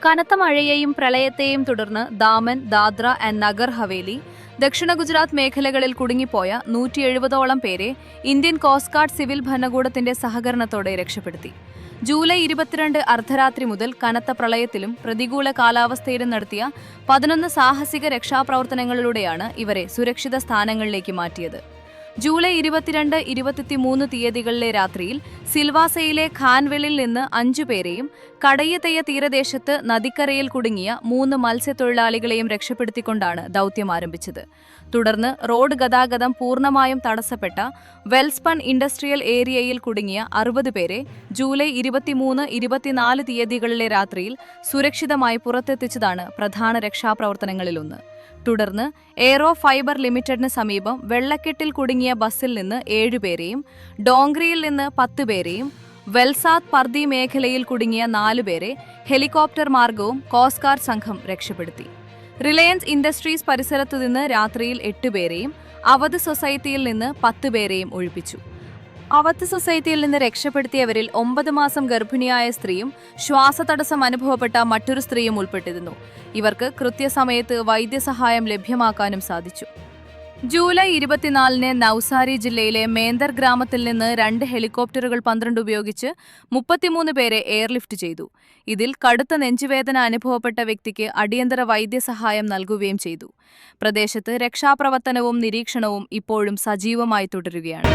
കനത്ത മഴയെയും പ്രളയത്തെയും തുടർന്ന് ദാമൻ, ദാദ്ര ആൻഡ് നഗർ ഹവേലി, ദക്ഷിണ ഗുജറാത്ത് മേഖലകളിൽ കുടുങ്ങിപ്പോയ 170ഓളം പേരെ ഇന്ത്യൻ കോസ്റ്റ് ഗാർഡ് സിവിൽ ഭരണകൂടത്തിന്റെ സഹകരണത്തോടെ രക്ഷപ്പെടുത്തി. ജൂലൈ 22 അർദ്ധരാത്രി മുതൽ കനത്ത പ്രളയത്തിലും പ്രതികൂല കാലാവസ്ഥയിലും നടത്തിയ 11 സാഹസിക രക്ഷാപ്രവർത്തനങ്ങളിലൂടെയാണ് ഇവരെ സുരക്ഷിത സ്ഥാനങ്ങളിലേക്ക് മാറ്റിയത്. ജൂലൈ 22, 23 തീയതികളിലെ രാത്രിയിൽ സിൽവാസയിലെ ഖാൻവെലിൽ നിന്ന് 5 പേരെയും കടയ്യതയ്യ തീരദേശത്ത് നദിക്കരയിൽ കുടുങ്ങിയ 3 മത്സ്യത്തൊഴിലാളികളെയും രക്ഷപ്പെടുത്തിക്കൊണ്ടാണ് ദൗത്യം ആരംഭിച്ചത്. തുടർന്ന് റോഡ് ഗതാഗതം പൂർണ്ണമായും തടസ്സപ്പെട്ട വെൽസ്പൺ ഇൻഡസ്ട്രിയൽ ഏരിയയിൽ കുടുങ്ങിയ 60 പേരെ ജൂലൈ 23, 24 തീയതികളിലെ രാത്രിയിൽ സുരക്ഷിതമായി പുറത്തെത്തിച്ചതാണ് പ്രധാന രക്ഷാപ്രവർത്തനങ്ങളിലൊന്ന്. തുടർന്ന് എയ്റോ ഫൈബർ ലിമിറ്റഡിന് സമീപം വെള്ളക്കെട്ടിൽ കുടുങ്ങിയ ബസ്സിൽ നിന്ന് 7 പേരെയും ഡോങ്ക്രിയിൽ നിന്ന് 10 പേരെയും വെൽസാദ് പർദി മേഖലയിൽ കുടുങ്ങിയ 4 പേരെ ഹെലികോപ്റ്റർ മാർഗവും കോസ്റ്റ് ഗാർഡ് സംഘം രക്ഷപ്പെടുത്തി. റിലയൻസ് ഇൻഡസ്ട്രീസ് പരിസരത്തുനിന്ന് രാത്രിയിൽ 8 പേരെയും അവധ് സൊസൈറ്റിയിൽ നിന്ന് 10 പേരെയും ഒഴിപ്പിച്ചു. അവധ് സൊസൈറ്റിയിൽ നിന്ന് രക്ഷപ്പെടുത്തിയവരിൽ 9 മാസം ഗർഭിണിയായ സ്ത്രീയും ശ്വാസതടസ്സം അനുഭവപ്പെട്ട മറ്റൊരു സ്ത്രീയും ഉൾപ്പെട്ടിരുന്നു. ഇവർക്ക് കൃത്യസമയത്ത് വൈദ്യസഹായം ലഭ്യമാക്കാനും സാധിച്ചു. ജൂലൈ 24-ന് നവ്സാരി ജില്ലയിലെ മേന്ദർ ഗ്രാമത്തിൽ നിന്ന് 2 ഹെലികോപ്റ്ററുകൾ 12 ഉപയോഗിച്ച് 33 പേരെ എയർലിഫ്റ്റ് ചെയ്തു. ഇതിൽ കടുത്ത നെഞ്ചുവേദന അനുഭവപ്പെട്ട വ്യക്തിക്ക് അടിയന്തര വൈദ്യസഹായം നൽകുകയും ചെയ്തു. പ്രദേശത്ത് രക്ഷാപ്രവർത്തനവും നിരീക്ഷണവും ഇപ്പോഴും സജീവമായി തുടരുകയാണ്.